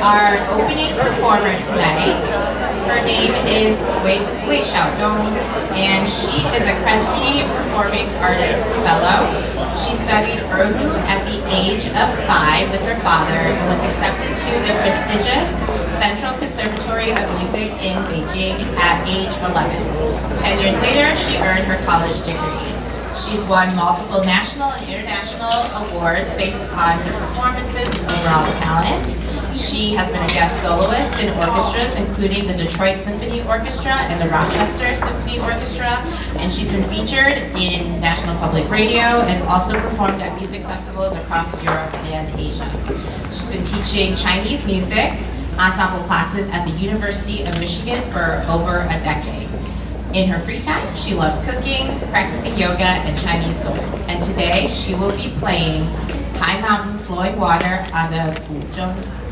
our opening performer tonight. Her name is Wei Xiaodong, and she is a Kresge Performing Artist Fellow. She studied Erhu at the age of 5 with her father and was accepted to the prestigious Central Conservatory of Music in Beijing at age 11. 10 years later, she earned her college degree. She's won multiple national and international awards based upon her performances and overall talent. She has been a guest soloist in orchestras, including the Detroit Symphony Orchestra and the Rochester Symphony Orchestra, and she's been featured in National Public Radio and also performed at music festivals across Europe and Asia. She's been teaching Chinese music ensemble classes at the University of Michigan for over a decade. In her free time, she loves cooking, practicing yoga, and Chinese soul. And today, she will be playing High Mountain Flowing Water on the Fuzhong.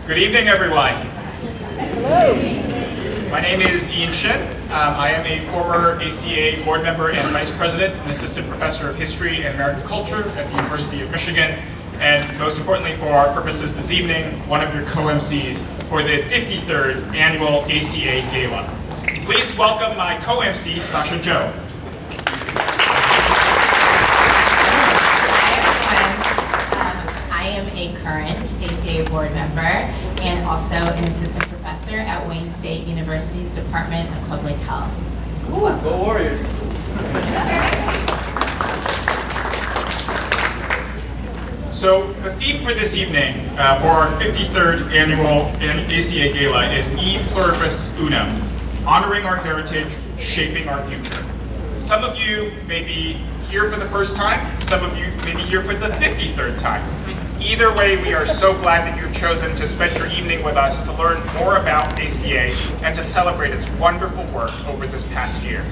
Good evening, everyone. Hello. My name is Ian Shin. I am a former ACA board member and vice president and assistant professor of history and American culture at the University of Michigan. And most importantly for our purposes this evening, one of your co-MCs for the 53rd annual ACA Gala. Please welcome my co-MC, Sasha Joe. I am a current ACA board member and also an assistant professor at Wayne State University's Department of Public Health. Ooh, go Warriors! So the theme for this evening, for our 53rd annual ACA Gala is E Pluribus Unum, honoring our heritage, shaping our future. Some of you may be here for the first time, some of you may be here for the 53rd time. Either way, we are so glad that you've chosen to spend your evening with us to learn more about ACA and to celebrate its wonderful work over this past year.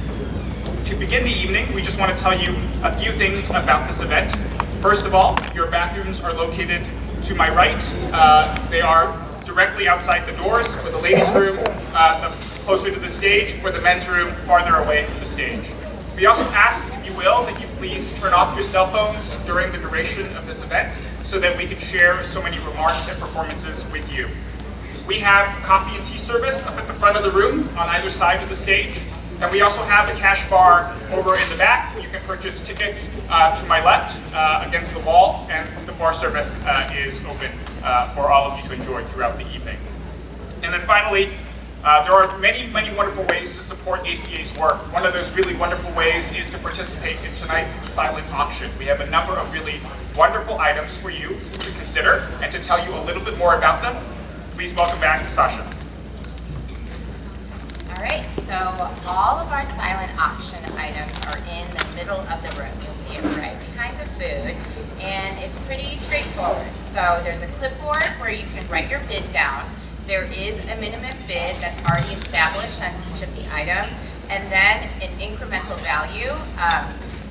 To begin the evening, we just want to tell you a few things about this event. First of all, your bathrooms are located to my right. They are directly outside the doors for the ladies' room, closer to the stage, for the men's room, farther away from the stage. We also ask, if you will, that you please turn off your cell phones during the duration of this event so that we can share so many remarks and performances with you. We have coffee and tea service up at the front of the room on either side of the stage. And we also have a cash bar over in the back. You can purchase tickets to my left against the wall, and the bar service is open for all of you to enjoy throughout the evening. And then finally, there are many, many wonderful ways to support ACA's work. One of those really wonderful ways is to participate in tonight's silent auction. We have a number of really wonderful items for you to consider, and to tell you a little bit more about them, please welcome back Sasha. All right, so all of our silent auction items are in the middle of the room. You'll see it right behind the food, and it's pretty straightforward. So there's a clipboard where you can write your bid down. There is a minimum bid that's already established on each of the items, and then an incremental value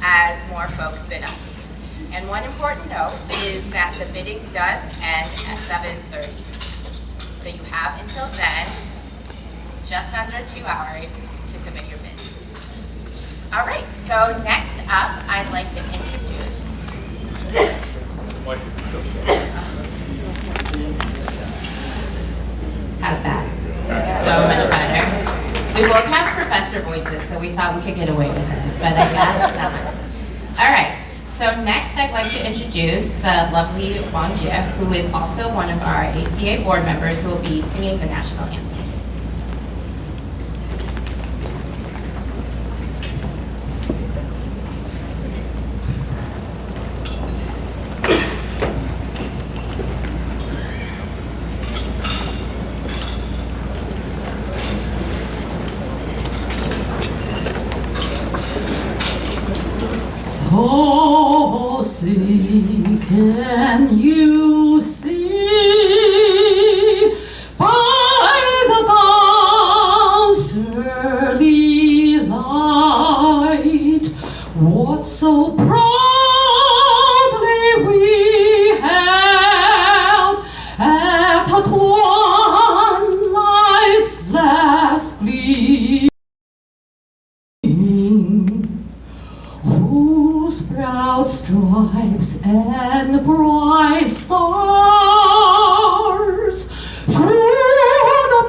as more folks bid on these. And one important note is that the bidding does end at 7:30. So you have until then, just under 2 hours, to submit your bids. All right, so next up, I'd like to introduce. How's that? So much better. We both have professor voices, so we thought we could get away with it, but I guess not. All right, so next I'd like to introduce the lovely Wang Jie, who is also one of our ACA board members who will be singing the national anthem. Oh, see, can you see by the dawn's early light what so proudly we held at the twilight's last gleaming? Whose proud stripes and bright stars through the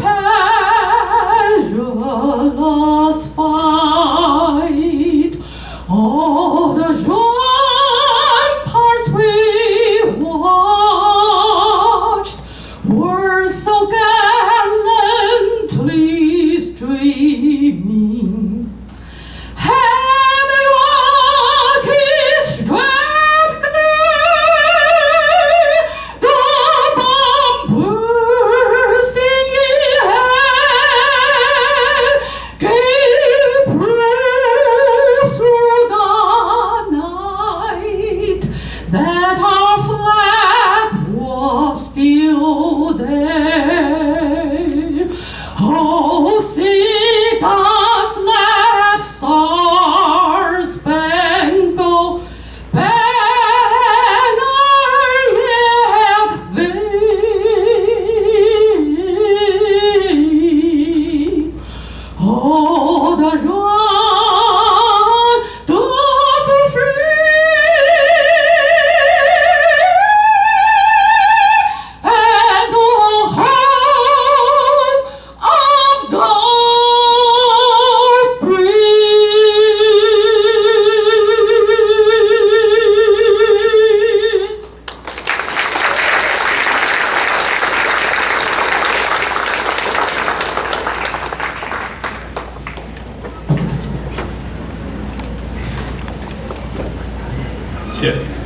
perilous fight all the ramparts we watched were so gallantly streaming. And the rocky straight gleaming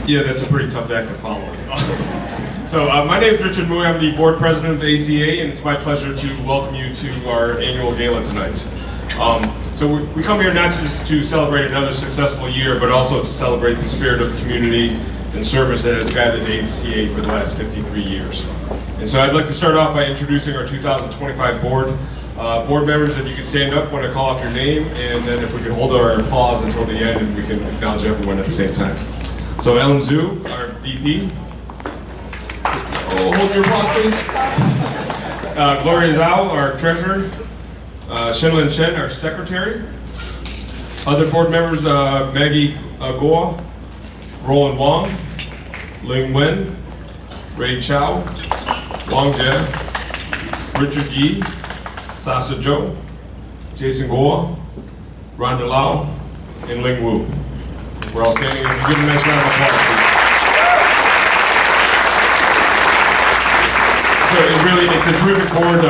Yeah, that's a pretty tough act to follow. So my name is Richard Mui. I'm the board president of ACA, and it's my pleasure to welcome you to our annual gala tonight. So we come here not just to celebrate another successful year, but also to celebrate the spirit of community and service that has guided ACA for the last 53 years. And so I'd like to start off by introducing our 2025 board. Board members, if you could stand up when I call out your name, and then if we could hold our applause until the end and we can acknowledge everyone at the same time. So Ellen Zhu, our VP. Oh, hold your applause, please. Gloria Zhao, our treasurer. Shenlin Chen, our secretary. Other board members, Maggie Goa, Roland Wong, Ling Wen, Ray Chow, Wang Jie, Richard Yi, Sasa Zhou, Jason Goa, Rhonda Lau, and Ling Wu. We're all standing and give them a nice round of applause, please. So it's a terrific board.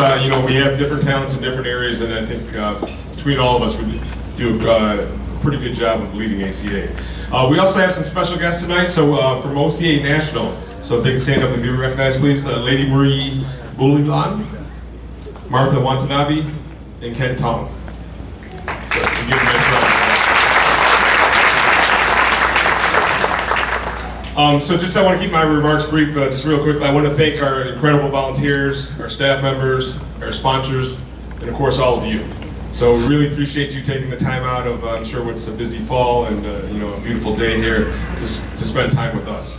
We have different talents in different areas, and I think between all of us, we do a pretty good job of leading ACA. We also have some special guests tonight. So from OCA National, so if they can stand up and be recognized, please. Lady Marie Boulilan, Martha Watanabe, and Ken Tong. So, give them a nice round. So just I want to keep my remarks brief, just real quickly. I want to thank our incredible volunteers, our staff members, our sponsors, and of course all of you. So we really appreciate you taking the time out of, I'm sure it's a busy fall and a beautiful day here to spend time with us.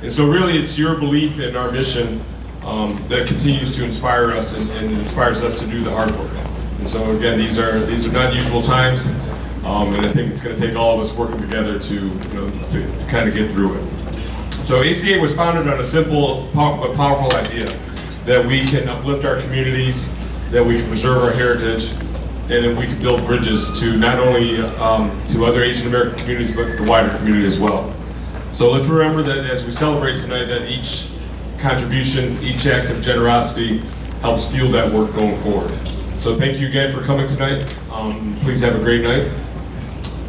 And so really it's your belief in our mission that continues to inspire us and inspires us to do the hard work. And so again, these are not usual times. And I think it's going to take all of us working together to kind of get through it. So ACA was founded on a simple but powerful idea that we can uplift our communities, that we can preserve our heritage, and that we can build bridges to not only to other Asian American communities, but the wider community as well. So let's remember that as we celebrate tonight, that each contribution, each act of generosity helps fuel that work going forward. So thank you again for coming tonight. Please have a great night.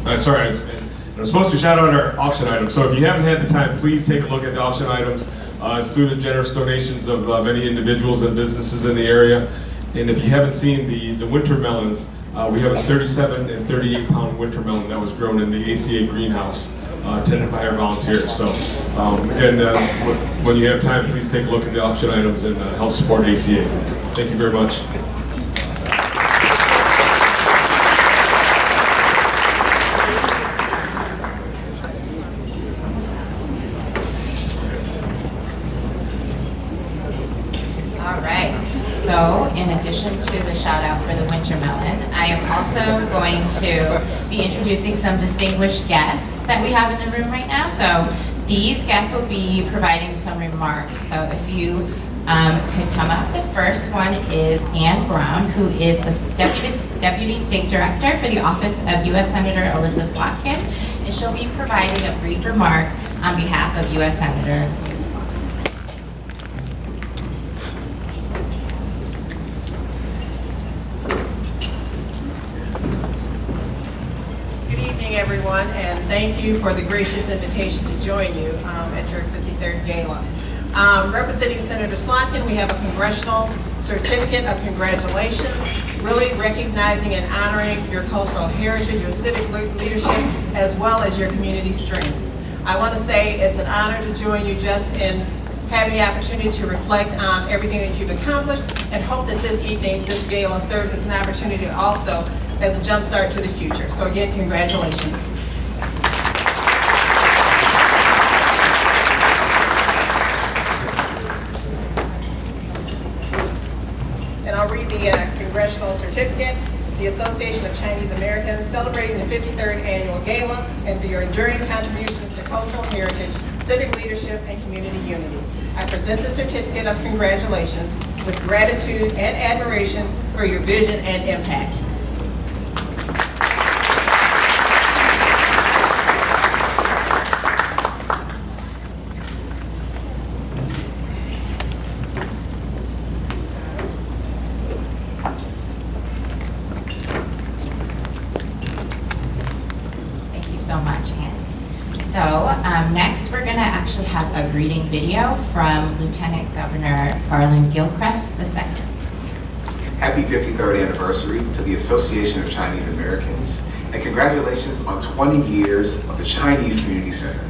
I'm supposed to shout out our auction items. So if you haven't had the time, please take a look at the auction items. It's through the generous donations of many individuals and businesses in the area. And if you haven't seen the winter melons, we have a 37 and 38 pound winter melon that was grown in the ACA greenhouse, tended by our volunteers. So again, when you have time, please take a look at the auction items and help support ACA. Thank you very much. So, in addition to the shout out for the winter melon, I am also going to be introducing some distinguished guests that we have in the room right now. So, these guests will be providing some remarks. So, if you could come up, the first one is Ann Brown, who is the Deputy State Director for the Office of U.S. Senator Alyssa Slotkin, and she'll be providing a brief remark on behalf of U.S. Senator Alyssa Slotkin. Everyone, and thank you for the gracious invitation to join you at your 53rd Gala. Representing Senator Slotkin, we have a congressional certificate of congratulations, really recognizing and honoring your cultural heritage, your civic leadership, as well as your community strength. I want to say it's an honor to join you just in having the opportunity to reflect on everything that you've accomplished, and hope that this evening, this gala serves as an opportunity also as a jump start to the future. So again, congratulations. And I'll read the congressional certificate. The Association of Chinese Americans, celebrating the 53rd Annual Gala, and for your enduring contributions to cultural heritage, civic leadership, and community unity. I present the certificate of congratulations with gratitude and admiration for your vision and impact. Next, we're going to actually have a greeting video from Lieutenant Governor Garland Gilchrist II. Happy 53rd anniversary to the Association of Chinese Americans, and congratulations on 20 years of the Chinese Community Center.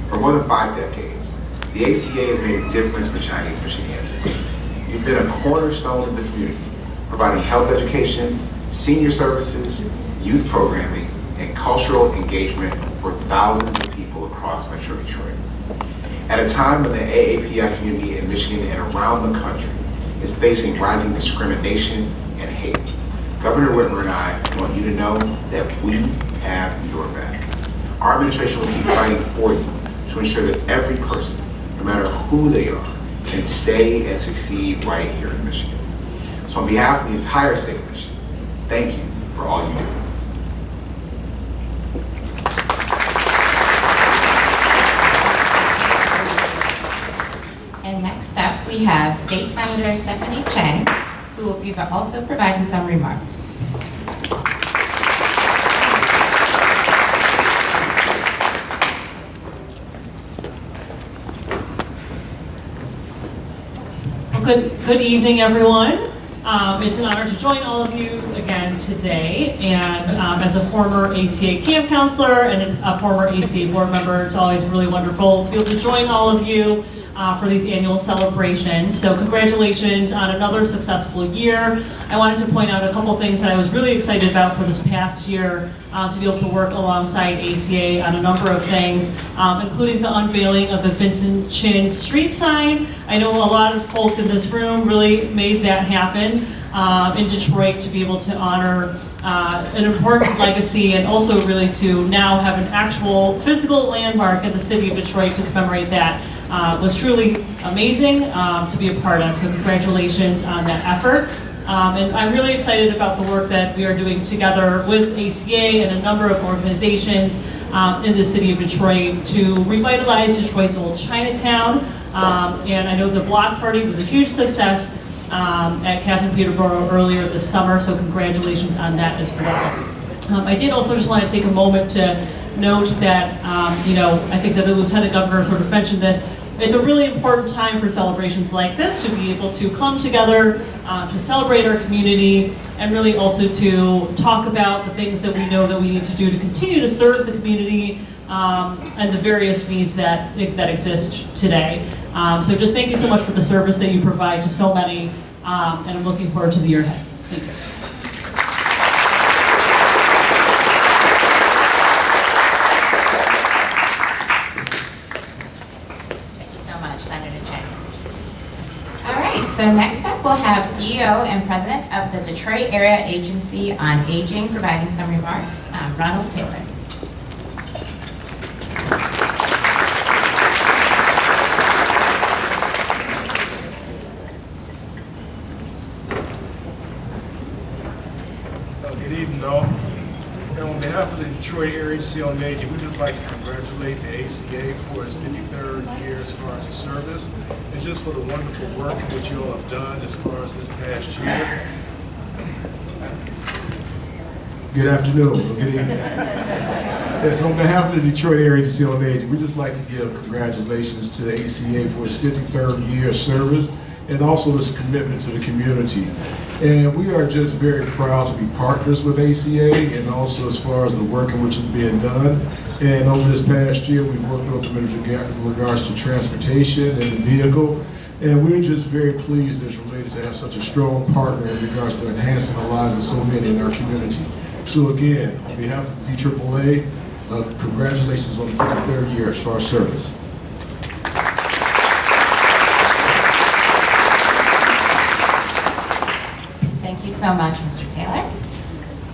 For more than 5 decades, the ACA has made a difference for Chinese Michiganders. You've been a cornerstone of the community, providing health education, senior services, youth programming, and cultural engagement for thousands of people across Metro Detroit. At a time when the AAPI community in Michigan and around the country is facing rising discrimination and hate, Governor Whitmer and I want you to know that we have your back. Our administration will keep fighting for you to ensure that every person, no matter who they are, can stay and succeed right here in Michigan. So on behalf of the entire state of Michigan, thank you for all you do. And next up, we have State Senator Stephanie Chang, who will be also providing some remarks. Well, good evening, everyone. It's an honor to join all of you again today. And as a former ACA camp counselor and a former ACA board member, it's always really wonderful to be able to join all of you for these annual celebrations. So congratulations on another successful year. I wanted to point out a couple things that I was really excited about for this past year, to be able to work alongside ACA on a number of things, including the unveiling of the Vincent Chin Street sign. I know a lot of folks in this room really made that happen in Detroit, to be able to honor an important legacy, and also really to now have an actual physical landmark in the city of Detroit to commemorate that. Was truly amazing to be a part of, so congratulations on that effort. And I'm really excited about the work that we are doing together with ACA and a number of organizations in the city of Detroit to revitalize Detroit's old Chinatown. And I know the block party was a huge success at Catherine Peterborough earlier this summer, so congratulations on that as well. I did also just want to take a moment to note that, I think that the Lieutenant Governor sort of mentioned this. It's a really important time for celebrations like this to be able to come together, to celebrate our community, and really also to talk about the things that we know that we need to do to continue to serve the community and the various needs that exist today. So just thank you so much for the service that you provide to so many, and I'm looking forward to the year ahead. Thank you. So next up, we'll have CEO and President of the Detroit Area Agency on Aging providing some remarks, Ronald Taylor. Good evening, all. And on behalf of the Detroit Area Agency on Aging, we'd just like to congratulate the ACA for its 53rd year as far as its service, and just for the wonderful work which you all have done as far as this past year. Good afternoon, or good evening. Yes, on behalf of the Detroit Area Agency on Aging, we'd just like to give congratulations to the ACA for its 53rd year of service, and also its commitment to the community. And we are just very proud to be partners with ACA, and also as far as the work in which is being done. And over this past year, we've worked with them in regards to transportation and the vehicle. And we're just very pleased as related to have such a strong partner in regards to enhancing the lives of so many in our community. So again, on behalf of DAAA, congratulations on the 53rd year as far as service. Thank you so much, Mr. Taylor.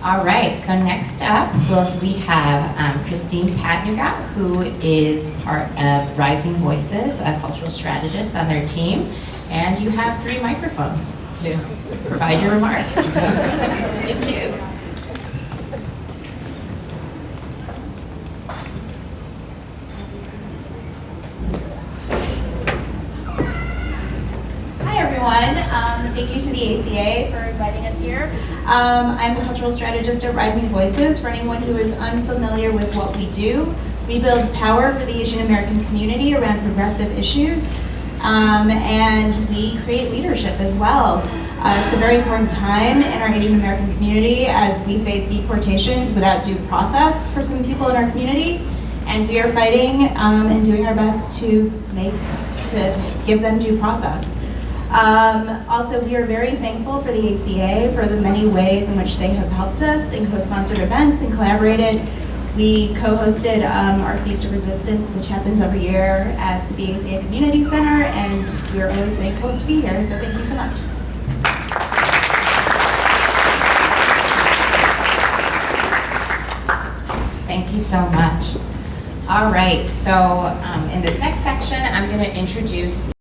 All right, so next up, we have Christine Patnuga, who is part of Rising Voices, a cultural strategist on their team. And you have 3 microphones to provide your remarks. You choose. Thank you to the ACA for inviting us here. I'm the cultural strategist at Rising Voices. For anyone who is unfamiliar with what we do, We build power for the Asian American community around progressive issues, and we create leadership as well. It's a very important time in our Asian American community as we face deportations without due process for some people in our community, and we are fighting and doing our best to give them due process. Also, we are very thankful for the ACA for the many ways in which they have helped us and co-sponsored events and collaborated. We co-hosted our Feast of Resistance, which happens every year at the ACA Community Center, and we are always thankful to be here, so thank you so much. Thank you so much. All right, so in this next section, I'm going to introduce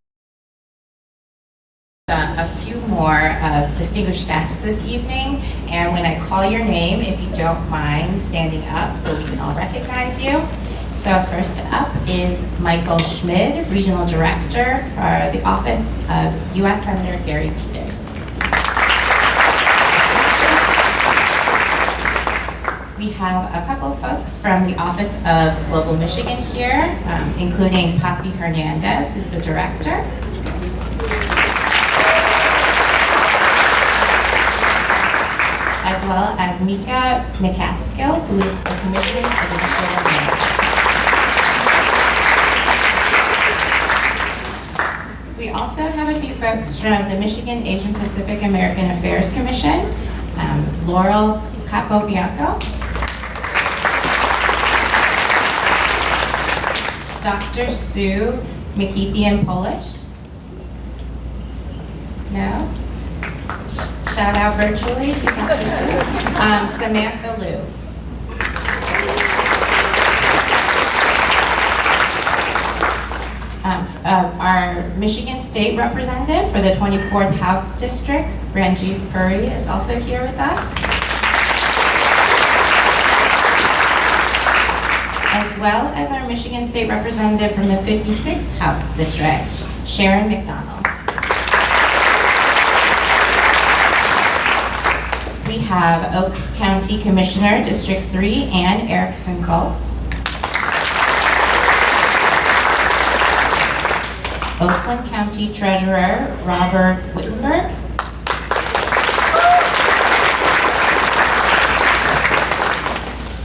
a few more distinguished guests this evening, and when I call your name, if you don't mind standing up so we can all recognize you. So first up is Michael Schmid, Regional Director for the Office of U.S. Senator Gary Peters. We have a couple folks from the Office of Global Michigan here, including Papi Hernandez, who's the Director. As well as Mika McCaskill, who is the Commission's Administrative Manager. We also have a few folks from the Michigan Asian Pacific American Affairs Commission, Laurel Capobianco, Dr. Sue McKeithian Polish. No? Shout out virtually to Dr. Sue. Samantha Liu. Our Michigan State Representative for the 24th House District, Ranjiv Puri, is also here with us. As well as our Michigan State Representative from the 56th House District, Sharon McDonald. We have Oak County Commissioner, District 3, Ann Erickson Colt. Oakland County Treasurer, Robert Wittenberg.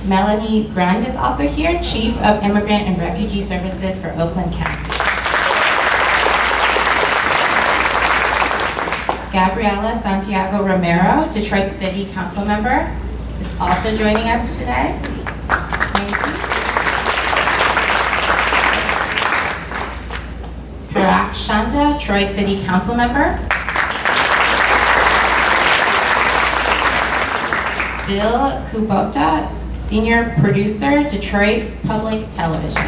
Melanie Grund is also here, Chief of Immigrant and Refugee Services for Oakland County. Gabriela Santiago Romero, Detroit City Council Member, is also joining us today. Thank you. Harak Shanda, Troy City Council Member. Bill Kubota, Senior Producer, Detroit Public Television.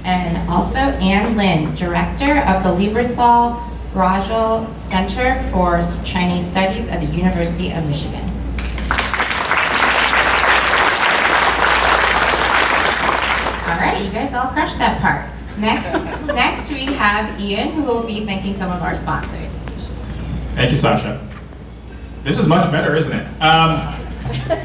And also Ann Lin, Director of the Lieberthal Rajal Center for Chinese Studies at the University of Michigan. All right, you guys all crushed that part. Next we have Ian, who will be thanking some of our sponsors. Thank you, Sasha. This is much better, isn't it?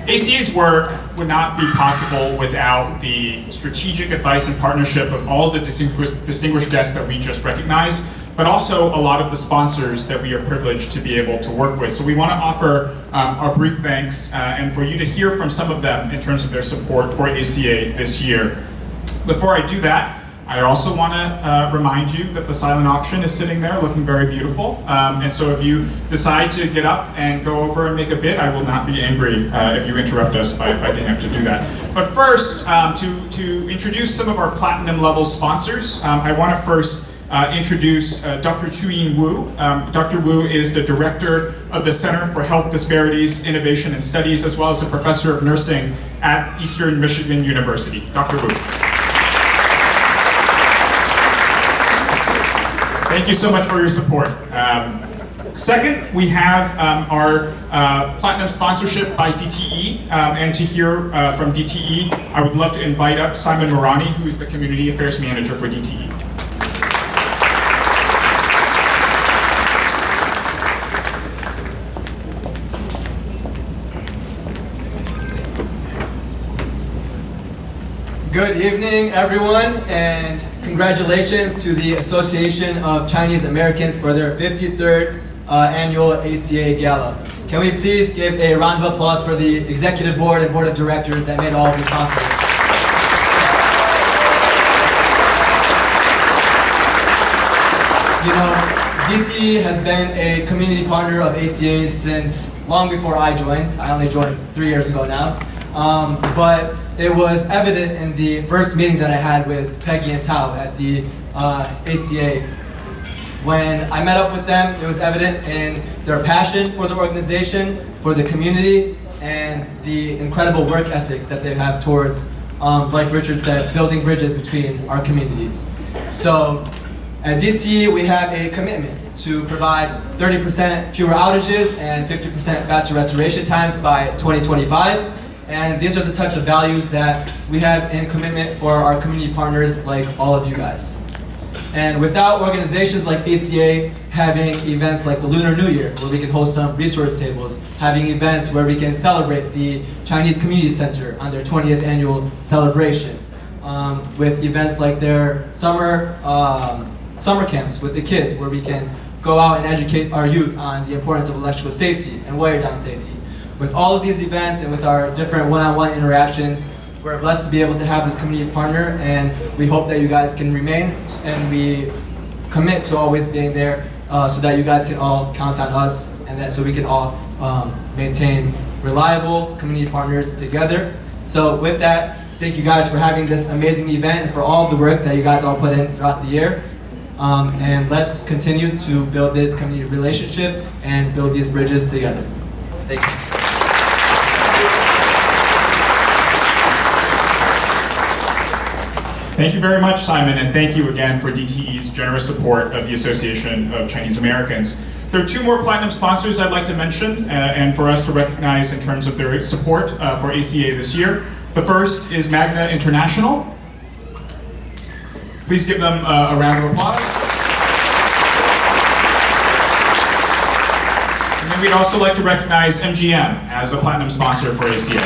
ACA's work would not be possible without the strategic advice and partnership of all the distinguished guests that we just recognized, but also a lot of the sponsors that we are privileged to be able to work with. So we want to offer our brief thanks and for you to hear from some of them in terms of their support for ACA this year. Before I do that, I also want to remind you that the silent auction is sitting there looking very beautiful. And so if you decide to get up and go over and make a bid, I will not be angry if you interrupt us by getting up to do that. But first, to introduce some of our platinum level sponsors, I want to first introduce Dr. Chuyin Wu. Dr. Wu is the Director of the Center for Health Disparities, Innovation and Studies, as well as a Professor of Nursing at Eastern Michigan University. Dr. Wu. Thank you so much for your support. Second, we have our platinum sponsorship by DTE, and to hear from DTE, I would love to invite up Simon Morani, who is the Community Affairs Manager for DTE. Good evening, everyone, and congratulations to the Association of Chinese Americans for their 53rd annual ACA Gala. Can we please give a round of applause for the Executive Board and Board of Directors that made all of this possible? You know, DT has been a community partner of ACA since long before I joined. I only joined 3 years ago now. But it was evident in the first meeting that I had with Peggy and Tao at the ACA. When I met up with them, it was evident in their passion for the organization, for the community, and the incredible work ethic that they have towards, like Richard said, building bridges between our communities. So at DT, we have a commitment to provide 30% fewer outages and 50% faster restoration times by 2025. And these are the types of values that we have in commitment for our community partners like all of you guys. And without organizations like ACA having events like the Lunar New Year, where we can host some resource tables, having events where we can celebrate the Chinese Community Center on their 20th annual celebration, with events like their summer camps with the kids, where we can go out and educate our youth on the importance of electrical safety and wire down safety. With all of these events and with our different one-on-one interactions, we're blessed to be able to have this community partner, and we hope that you guys can remain, and we commit to always being there so that you guys can all count on us, and that so we can all maintain reliable community partners together. So with that, thank you guys for having this amazing event and for all the work that you guys all put in throughout the year. And let's continue to build this community relationship and build these bridges together. Thank you. Thank you very much, Simon, and thank you again for DTE's generous support of the Association of Chinese Americans. There are two more platinum sponsors I'd like to mention and for us to recognize in terms of their support for ACA this year. The first is Magna International. Please give them a round of applause. And then we'd also like to recognize MGM as a platinum sponsor for ACA.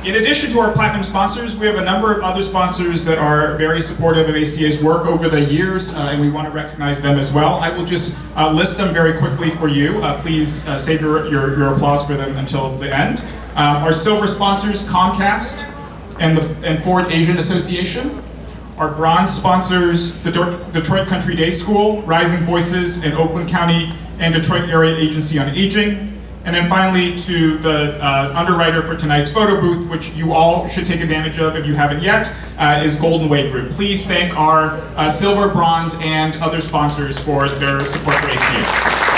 In addition to our platinum sponsors, we have a number of other sponsors that are very supportive of ACA's work over the years, and we want to recognize them as well. I will just list them very quickly for you. Please save your applause for them until the end. Our silver sponsors, Comcast and Ford Asian Association. Our bronze sponsors, the Detroit Country Day School, Rising Voices in Oakland County, and Detroit Area Agency on Aging. And then finally, to the underwriter for tonight's photo booth, which you all should take advantage of if you haven't yet, is Golden Wave Group. Please thank our silver, bronze, and other sponsors for their support for ACA.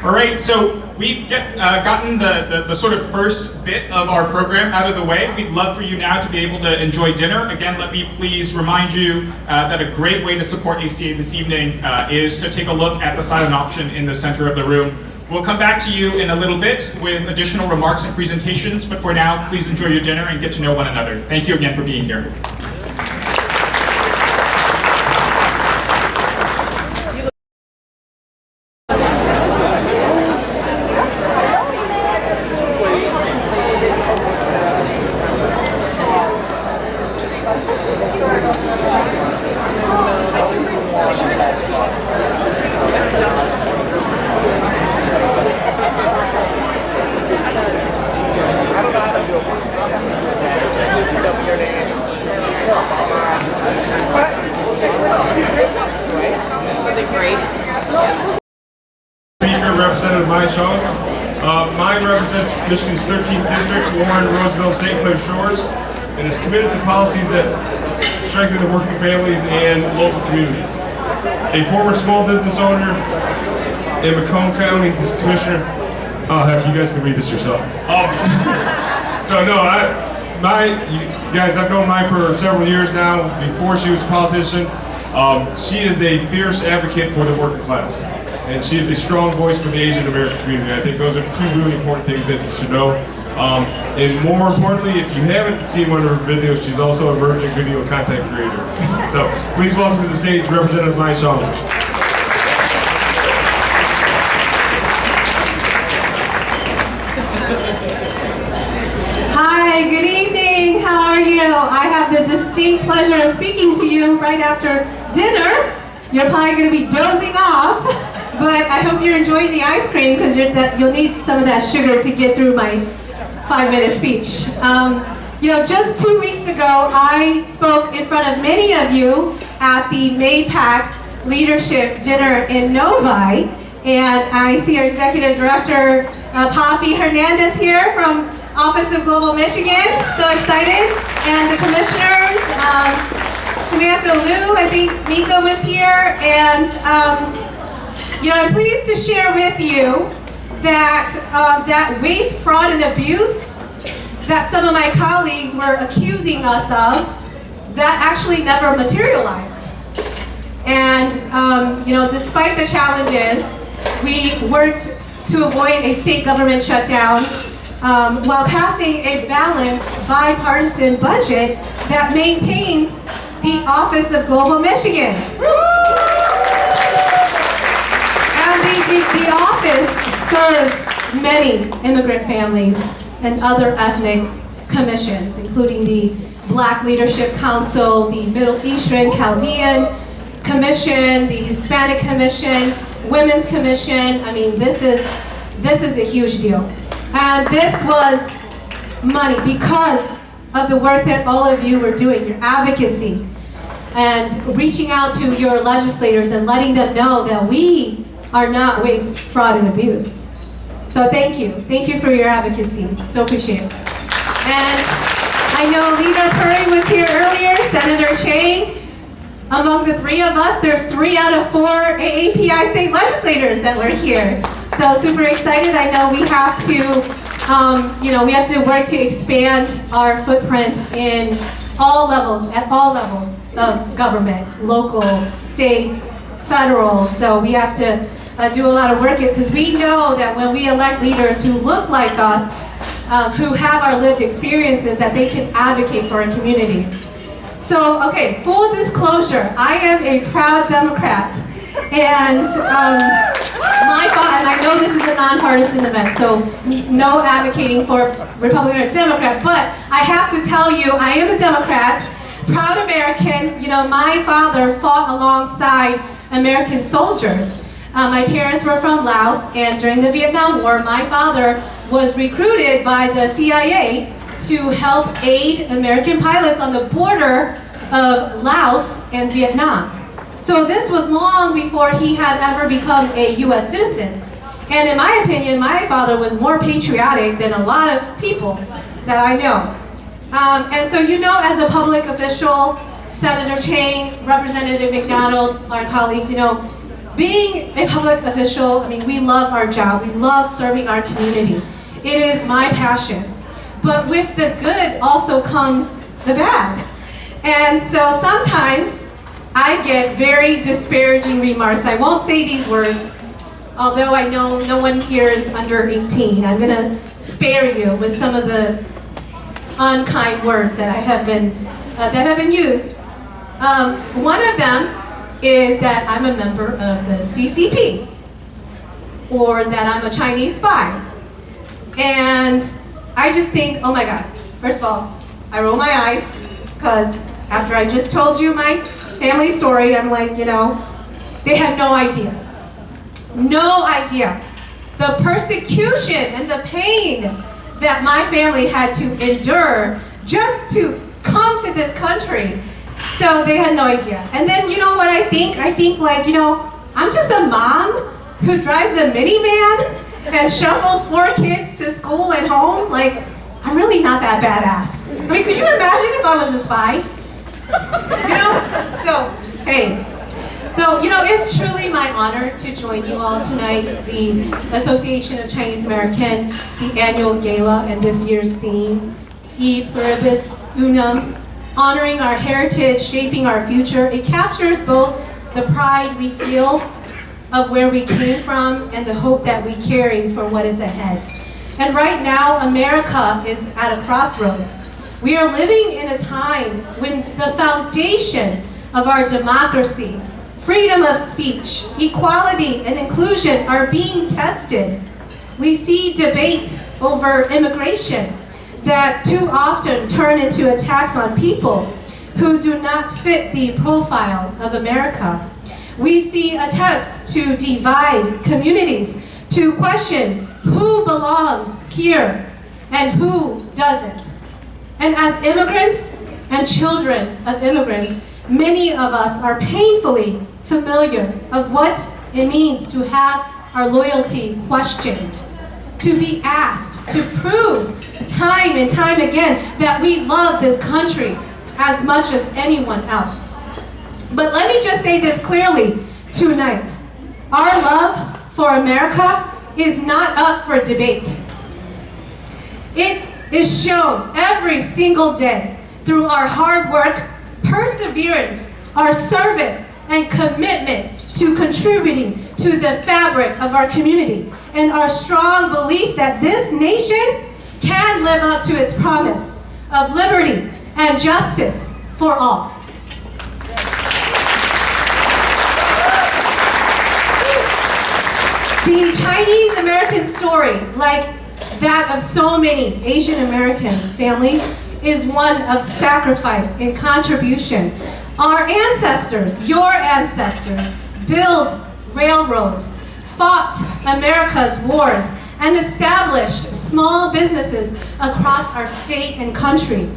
All right, so we've gotten the sort of first bit of our program out of the way. We'd love for you now to be able to enjoy dinner. Again, let me please remind you that a great way to support ACA this evening is to take a look at the silent option in the center of the room. We'll come back to you in a little bit with additional remarks and presentations, but for now, please enjoy your dinner and get to know one another. Thank you again for being here. Representative Ming-hung Hsu. Mine represents Michigan's 13th District, Warren, Roosevelt, St. Clair Shores, and is committed to policies that strengthen the working families and local communities. A former small business owner and Macomb County Commissioner. Oh heck, you guys can read this yourself. So no, you guys, I've known Mine for several years now, before she was a politician. She is a fierce advocate for the working class. And she is a strong voice for the Asian American community. I think those are two really important things that you should know. And more importantly, if you haven't seen one of her videos, she's also an emerging video content creator. So please welcome to the stage Representative Ming-hung Hsu. pleasure of speaking to you right after dinner. You're probably going to be dozing off, but I hope you're enjoying the ice cream because you'll need some of that sugar to get through my 5-minute speech. Just 2 weeks ago, I spoke in front of many of you at the MAPAC Leadership Dinner in Novi, and I see our Executive Director, Poppy Hernandez here from Office of Global Michigan, so excited, and the commissioners, Samantha Liu, I think Miko was here, and I'm pleased to share with you that that waste, fraud, and abuse that some of my colleagues were accusing us of, that actually never materialized. And despite the challenges, we worked to avoid a state government shutdown while passing a balanced bipartisan budget that maintains the Office of Global Michigan. And the office serves many immigrant families and other ethnic commissions, including the Black Leadership Council, the Middle Eastern Chaldean Commission, the Hispanic Commission, Women's Commission. I mean, this is a huge deal. And this was money because of the work that all of you were doing, your advocacy, and reaching out to your legislators and letting them know that we are not waste, fraud, and abuse. So thank you. Thank you for your advocacy. So appreciate it. And I know Leader Curry was here earlier, Senator Chang. Among the three of us, there's 3 out of 4 AAPI state legislators that were here. So super excited. I know we have to, we have to work to expand our footprint in all levels, at all levels of government, local, state, federal. So we have to do a lot of work because we know that when we elect leaders who look like us, who have our lived experiences, that they can advocate for our communities. So, okay, full disclosure, I am a proud Democrat, and and I know this is a nonpartisan event, so no advocating for Republican or Democrat, but I have to tell you, I am a Democrat, proud American. My father fought alongside American soldiers. My parents were from Laos, and during the Vietnam War, my father was recruited by the CIA to help aid American pilots on the border of Laos and Vietnam. So this was long before he had ever become a U.S. citizen. And in my opinion, my father was more patriotic than a lot of people that I know. And so as a public official, Senator Chang, Representative McDonald, our colleagues, being a public official, we love our job. We love serving our community. It is my passion. But with the good also comes the bad. And so sometimes I get very disparaging remarks. I won't say these words, although I know no one here is under 18. I'm going to spare you with some of the unkind words that have been used. One of them is that I'm a member of the CCP, or that I'm a Chinese spy. And I just think, oh my God, first of all, I roll my eyes, because after I just told you my family story, I'm like, they have no idea. No idea. The persecution and the pain that my family had to endure just to come to this country. So they had no idea. And then you know what I think? I think I'm just a mom who drives a minivan and shuffles 4 kids to school and home. I'm really not that badass. Could you imagine if I was a spy? So, hey. So, it's truly my honor to join you all tonight, the Association of Chinese American, the annual gala, and this year's theme, E Pluribus Unum, honoring our heritage, shaping our future. It captures both the pride we feel of where we came from and the hope that we carry for what is ahead. And right now, America is at a crossroads. We are living in a time when the foundation of our democracy, freedom of speech, equality, and inclusion are being tested. We see debates over immigration that too often turn into attacks on people who do not fit the profile of America. We see attempts to divide communities, to question who belongs here and who doesn't. And as immigrants and children of immigrants, many of us are painfully familiar of what it means to have our loyalty questioned, to be asked to prove time and time again that we love this country as much as anyone else. But let me just say this clearly tonight. Our love for America is not up for debate. It is shown every single day through our hard work, perseverance, our service, and commitment to contributing to the fabric of our community, and our strong belief that this nation can live up to its promise of liberty and justice for all. The Chinese American story, like that of so many Asian American families, is one of sacrifice and contribution. Our ancestors, your ancestors, built railroads, fought America's wars, and established small businesses across our state and country,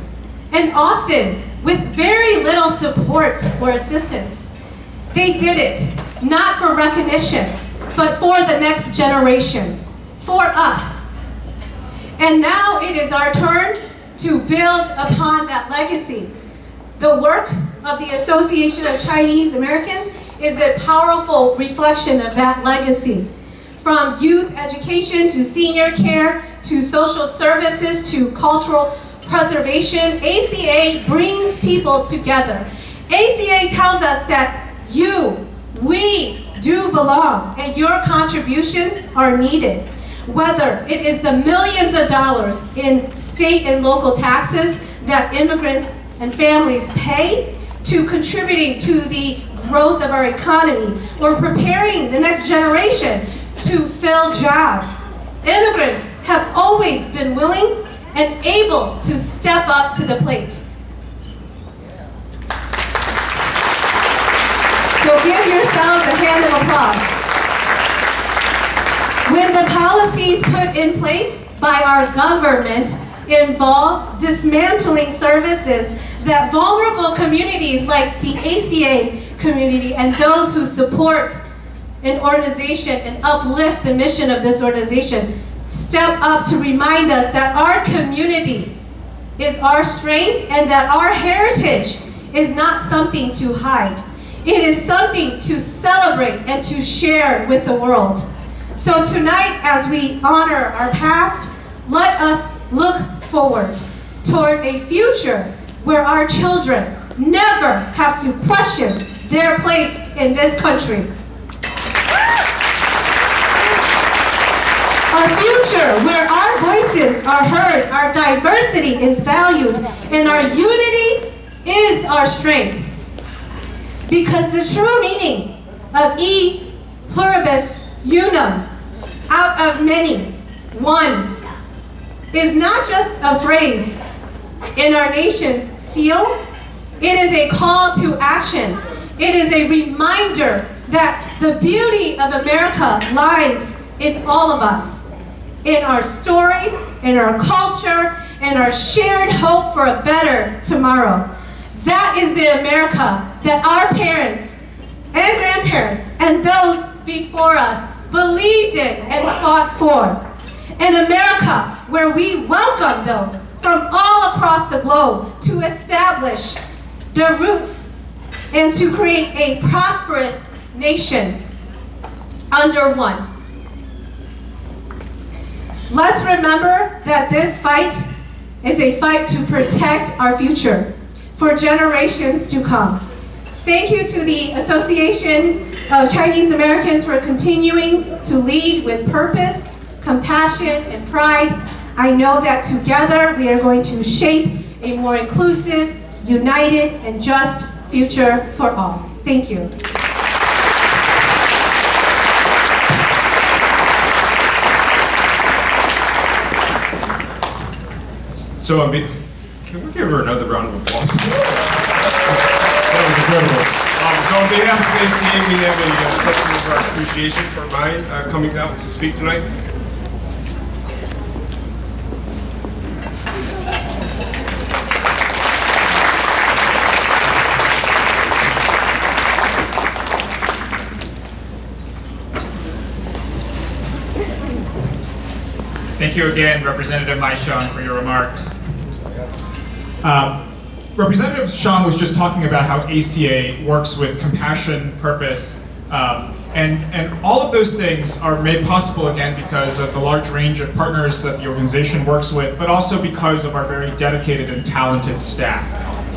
and often with very little support or assistance. They did it not for recognition, but for the next generation, for us. And now it is our turn to build upon that legacy. The work of the Association of Chinese Americans is a powerful reflection of that legacy. From youth education to senior care to social services to cultural preservation, ACA brings people together. ACA tells us that we do belong, and your contributions are needed. Whether it is the millions of dollars in state and local taxes that immigrants and families pay, to contributing to the growth of our economy, or preparing the next generation to fill jobs. Immigrants have always been willing and able to step up to the plate. So give yourselves a hand of applause. When the policies put in place by our government involve dismantling services that vulnerable communities like the ACA community and those who support an organization and uplift the mission of this organization step up to remind us that our community is our strength and that our heritage is not something to hide. It is something to celebrate and to share with the world. So tonight, as we honor our past, let us look forward toward a future where our children never have to question their place in this country. A future where our voices are heard, our diversity is valued, and our unity is our strength. Because the true meaning of E pluribus unum, out of many, one, is not just a phrase in our nation's seal. It is a call to action. It is a reminder that the beauty of America lies in all of us, in our stories, in our culture, and our shared hope for a better tomorrow. That is the America that our parents and grandparents and those before us believed in and fought for. An America where we welcome those from all across the globe to establish their roots and to create a prosperous nation under one. Let's remember that this fight is a fight to protect our future for generations to come. Thank you to the Association of Chinese Americans for continuing to lead with purpose, compassion, and pride. I know that together we are going to shape a more inclusive, united, and just future for all. Thank you. So Can we give her another round of applause? That was incredible. So on behalf of the ACA, we have a token of our appreciation for Mai coming out to speak tonight. Thank you again, Representative Mai-hung, for your remarks. Representative Hsiang was just talking about how ACA works with compassion, purpose, and all of those things are made possible again because of the large range of partners that the organization works with, but also because of our very dedicated and talented staff.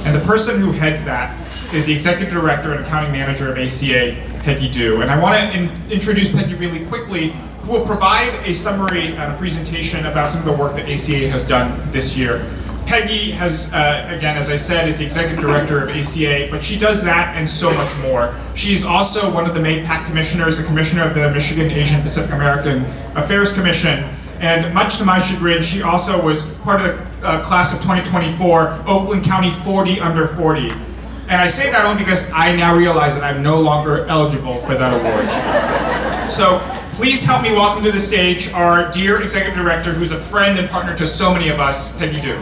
And the person who heads that is the Executive Director and Accounting Manager of ACA, Peggy Du. And I want to introduce Peggy really quickly, who will provide a summary and a presentation about some of the work that ACA has done this year. Peggy has, again, as I said, is the Executive Director of ACA, but she does that and so much more. She's also one of the MAPAC commissioners, a commissioner of the Michigan Asian Pacific American Affairs Commission. And much to my chagrin, she also was part of the class of 2024, Oakland County 40 under 40. And I say that only because I now realize that I'm no longer eligible for that award. So please help me welcome to the stage our dear Executive Director, who's a friend and partner to so many of us, Peggy Du.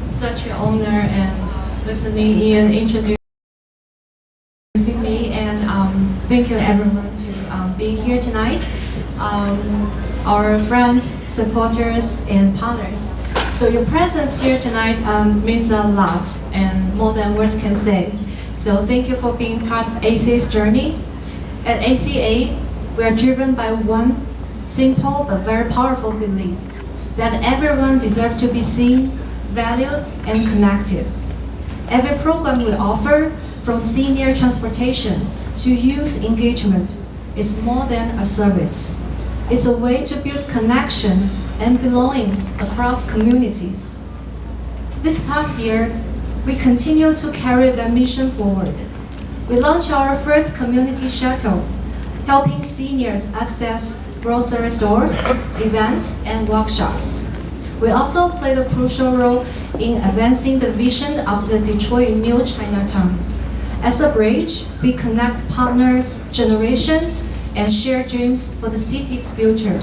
Such an honor and listening in, introducing me, and thank you everyone to being here tonight. Our friends, supporters, and partners. So your presence here tonight means a lot and more than words can say. So thank you for being part of ACA's journey. At ACA, we are driven by one simple but very powerful belief that everyone deserves to be seen, valued, and connected. Every program we offer, from senior transportation to youth engagement, is more than a service. It's a way to build connection and belonging across communities. This past year, we continue to carry that mission forward. We launched our first community shuttle, helping seniors access grocery stores, events, and workshops. We also played a crucial role in advancing the vision of the Detroit New Chinatown. As a bridge, we connect partners, generations, and share dreams for the city's future.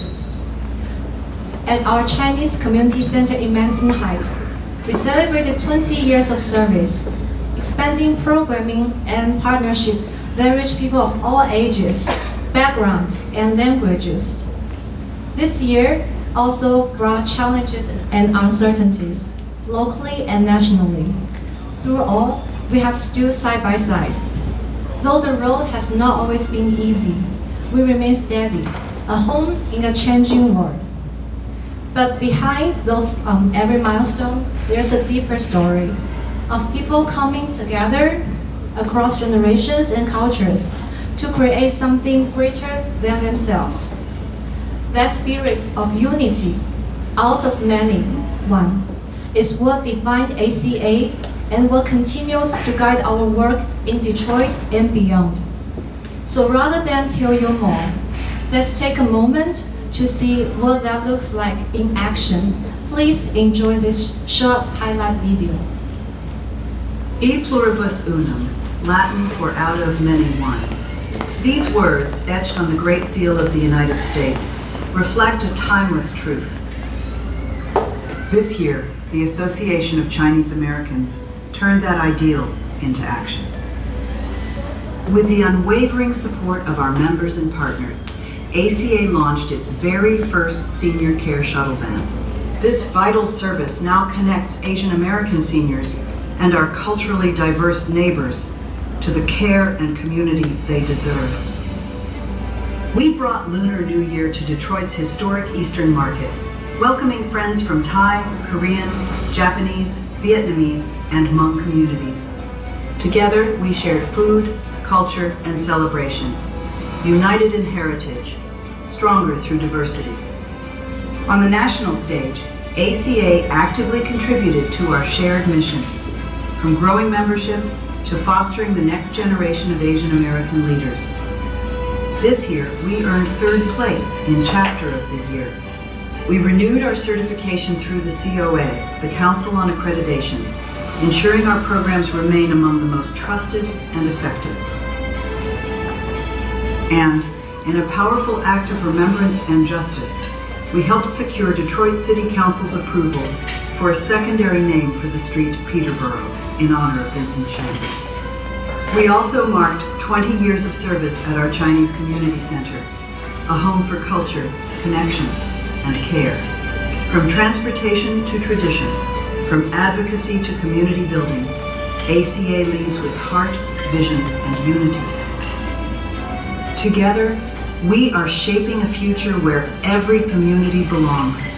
At our Chinese Community Center in Madison Heights, we celebrated 20 years of service, expanding programming and partnership that reach people of all ages, backgrounds, and languages. This year also brought challenges and uncertainties, locally and nationally. Through all, we have stood side by side. Though the road has not always been easy, we remain steady, a home in a changing world. But behind those every milestone, there's a deeper story of people coming together across generations and cultures to create something greater than themselves. That spirit of unity, out of many, one, is what defined ACA and what continues to guide our work in Detroit and beyond. So rather than tell you more, let's take a moment to see what that looks like in action. Please enjoy this short highlight video. E pluribus unum, Latin for out of many one. These words, etched on the Great Seal of the United States, reflect a timeless truth. This year, the Association of Chinese Americans turned that ideal into action. With the unwavering support of our members and partners, ACA launched its very first senior care shuttle van. This vital service now connects Asian American seniors and our culturally diverse neighbors to the care and community they deserve. We brought Lunar New Year to Detroit's historic Eastern Market, welcoming friends from Thai, Korean, Japanese, Vietnamese, and Hmong communities. Together, we shared food, culture, and celebration, united in heritage, stronger through diversity. On the national stage, ACA actively contributed to our shared mission, from growing membership to fostering the next generation of Asian American leaders. This year, we earned 3rd place in Chapter of the Year. We renewed our certification through the COA, the Council on Accreditation, ensuring our programs remain among the most trusted and effective. And, in a powerful act of remembrance and justice, we helped secure Detroit City Council's approval for a secondary name for the street Peterborough, in honor of Vincent Chan. We also marked 20 years of service at our Chinese Community Center, a home for culture, connection, and care. From transportation to tradition, from advocacy to community building, ACA leads with heart, vision, and unity. Together, we are shaping a future where every community belongs.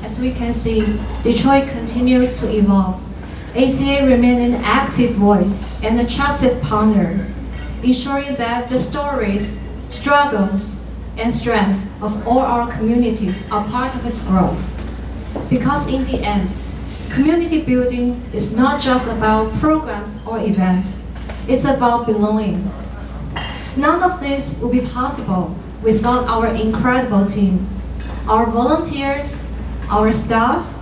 As we can see, Detroit continues to evolve. ACA remains an active voice and a trusted partner, ensuring that the stories, struggles, and strength of all our communities are part of its growth. Because in the end, community building is not just about programs or events, it's about belonging. None of this would be possible without our incredible team, our volunteers, our staff,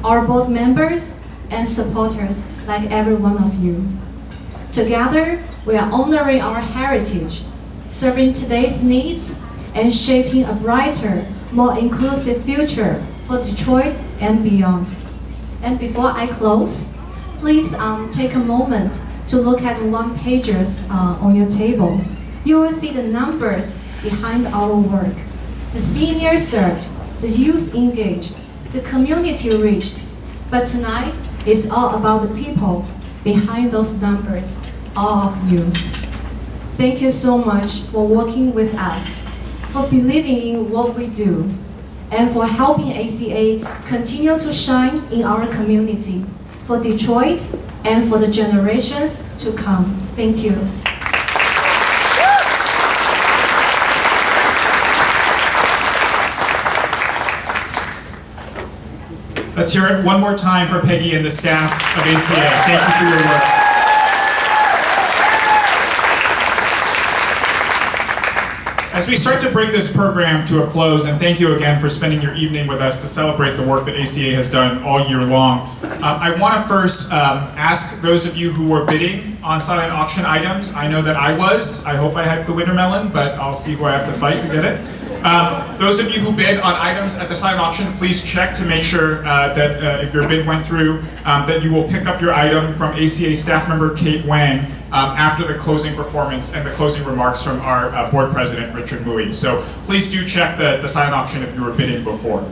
our board members, and supporters like every one of you. Together, we are honoring our heritage, serving today's needs, and shaping a brighter, more inclusive future for Detroit and beyond. And before I close, please take a moment to look at one-pagers on your table. You will see the numbers behind our work. The seniors served, the youth engaged, the community reached. But tonight is all about the people behind those numbers, all of you. Thank you so much for working with us, for believing in what we do, and for helping ACA continue to shine in our community, for Detroit and for the generations to come. Thank you. Let's hear it one more time for Peggy and the staff of ACA. Thank you for your work. As we start to bring this program to a close, and thank you again for spending your evening with us to celebrate the work that ACA has done all year long, I want to first ask those of you who were bidding on silent auction items. I know that I was. I hope I had the winter melon, but I'll see who I have to fight to get it. Those of you who bid on items at the silent auction, please check to make sure that if your bid went through, that you will pick up your item from ACA staff member Kate Wang after the closing performance and the closing remarks from our board president, Richard Mui. So please do check the silent auction if you were bidding before.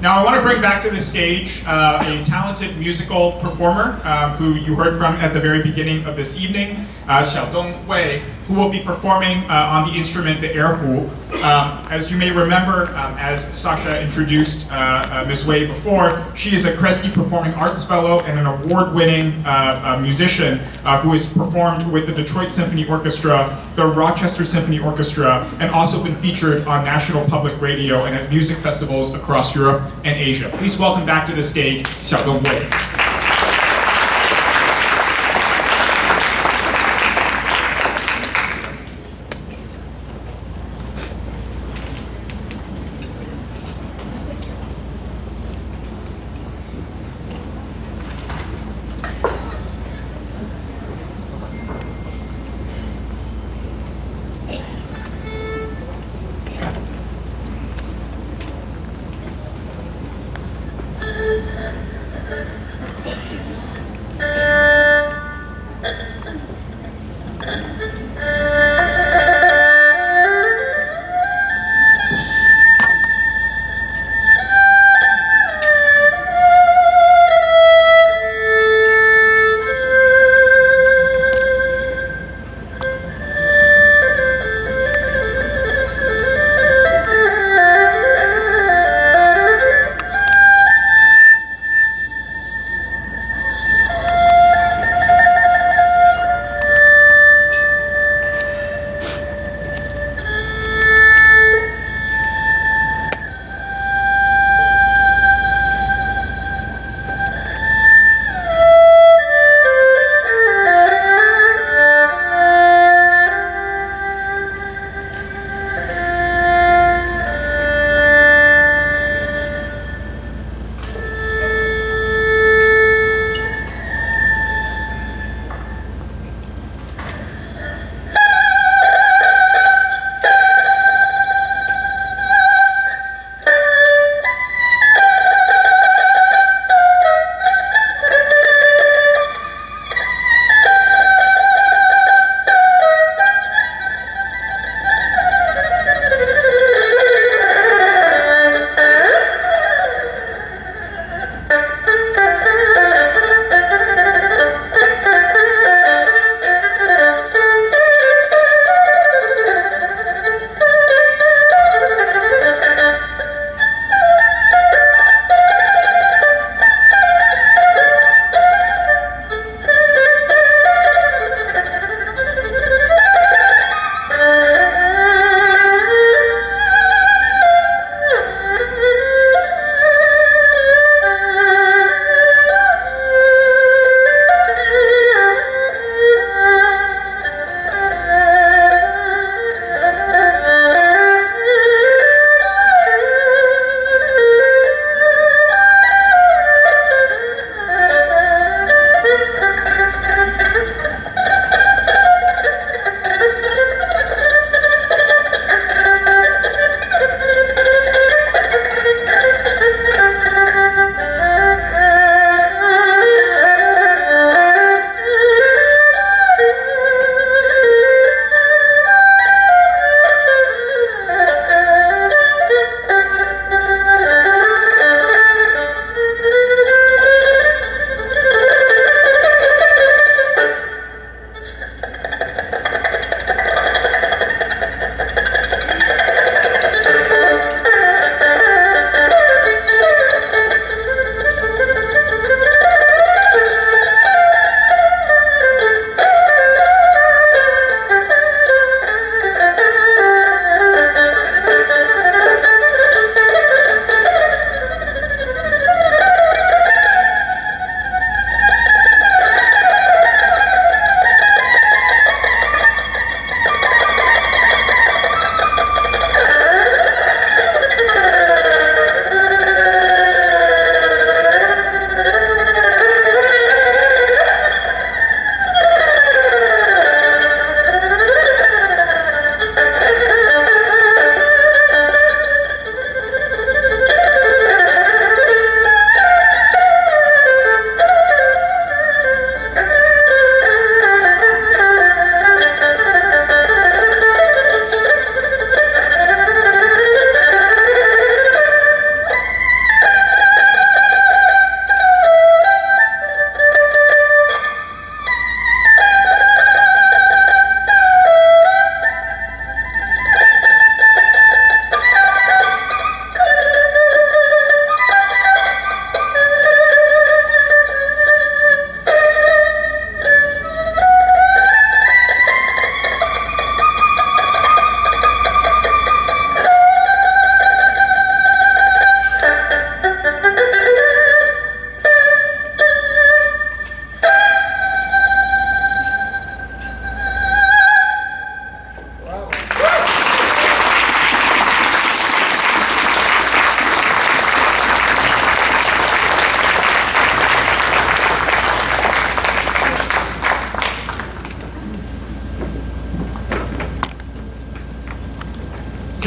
Now I want to bring back to the stage a talented musical performer who you heard from at the very beginning of this evening, Xiaodong Wei, who will be performing on the instrument, the erhu. As you may remember, as Sasha introduced Ms. Wei before, she is a Kresge Performing Arts Fellow and an award-winning musician who has performed with the Detroit Symphony Orchestra, the Rochester Symphony Orchestra, and also been featured on National Public Radio and at music festivals across Europe and Asia. Please welcome back to the stage, Xiaodong Wei.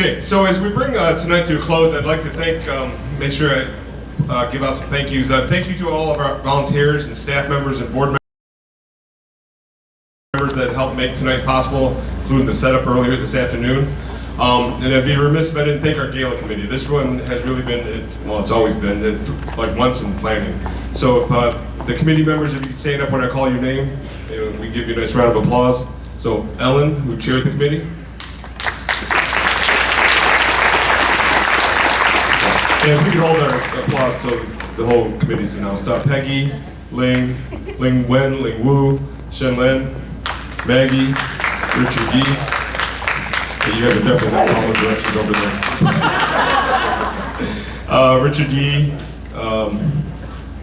Okay, so as we bring tonight to a close, I'd like to thank, make sure I give out some thank yous. Thank you to all of our volunteers and staff members and board members that helped make tonight possible, including the setup earlier this afternoon. And I'd be remiss if I didn't thank our Gala committee. This one has really been, it's always been, like months in planning. So if the committee members, if you could stand up when I call your name, we give you a nice round of applause. So Ellen, who chaired the committee. And if we could hold our applause till the whole committee's announced. Peggy, Ling Wen, Ling Wu, Shen Lin, Maggie, Richard Yi. Okay, you guys are definitely not following directions over there. Richard Yi,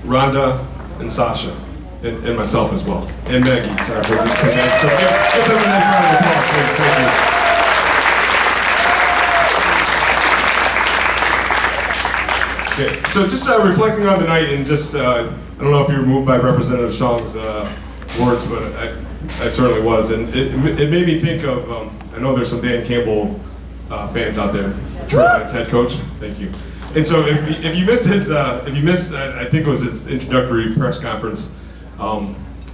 Rhonda, and Sasha, and myself as well, and Maggie. Sorry for this tonight. So give them a nice round of applause, please. Thank you. Okay, so just reflecting on the night, and just I don't know if you were moved by Representative Shong's words, but I certainly was, and it made me think of. I know there's some Dan Campbell fans out there. Troy's head coach. Thank you. And so if you missed his, I think it was his introductory press conference.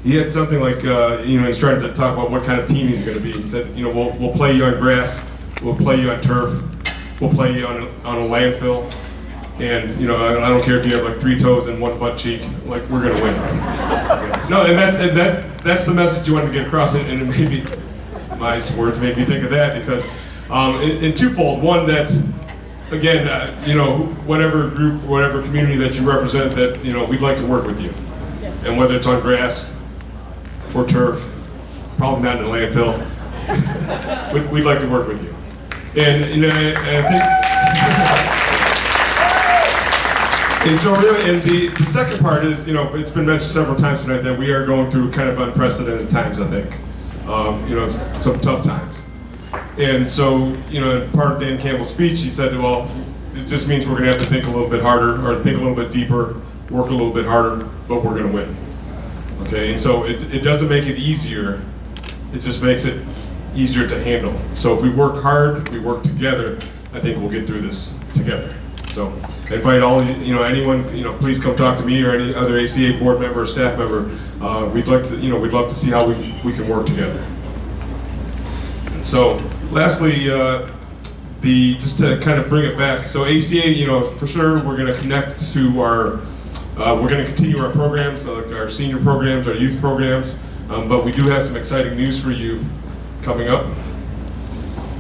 He had something like, he's trying to talk about what kind of team he's going to be. He said, we'll play you on grass, we'll play you on turf, we'll play you on a landfill. And I don't care if you have like 3 toes and 1 butt cheek, like we're gonna win. No, and that's the message you wanted to get across, and it made me, my words made me think of that because, in twofold. One, that again, whatever group, whatever community that you represent, that we'd like to work with you, and whether it's on grass or turf, probably not in a landfill, we'd like to work with you. And I think. And so really, and the second part is, it's been mentioned several times tonight that we are going through kind of unprecedented times, I think. Some tough times. And so, part of Dan Campbell's speech, he said, well, it just means we're gonna have to think a little bit harder, or think a little bit deeper, work a little bit harder, but we're gonna win. Okay, and so it doesn't make it easier, it just makes it easier to handle. So if we work hard, we work together, I think we'll get through this together. So I invite all anyone, please come talk to me or any other ACA board member or staff member. We'd love to see how we can work together. And so lastly, just to kind of bring it back. So ACA, for sure, we're going to connect to we're going to continue our programs, like our senior programs, our youth programs, but we do have some exciting news for you coming up.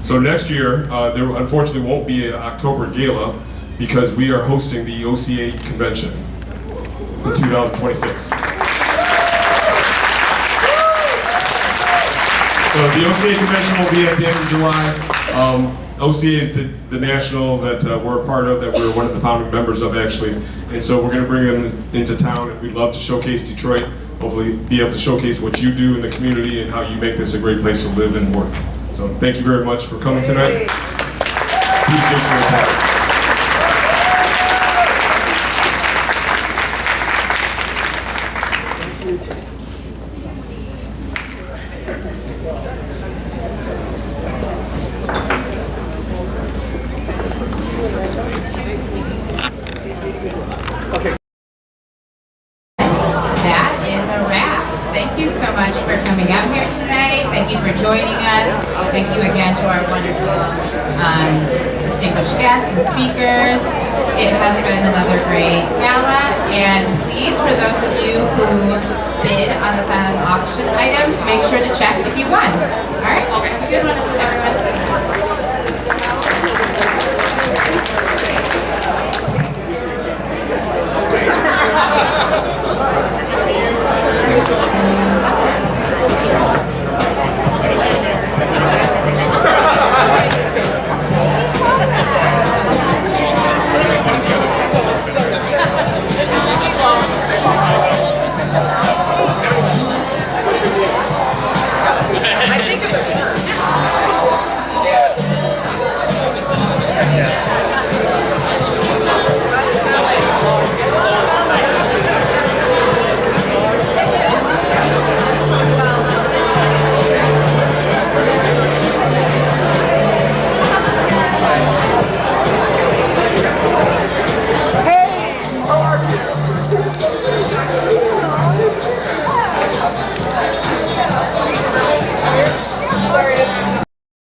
So next year, there unfortunately won't be an October Gala, because we are hosting the OCA convention in 2026. So the OCA convention will be at the end of July. OCA is the national that we're a part of, that we're one of the founding members of actually. And so we're going to bring them into town, and we'd love to showcase Detroit, hopefully be able to showcase what you do in the community and how you make this a great place to live and work. So thank you very much for coming tonight. Appreciate your time. Thank you again to our wonderful distinguished guests and speakers. It has been another great gala, and please, for those of you who bid on the silent auction items, make sure to check if you won. All right, have a good one, everyone.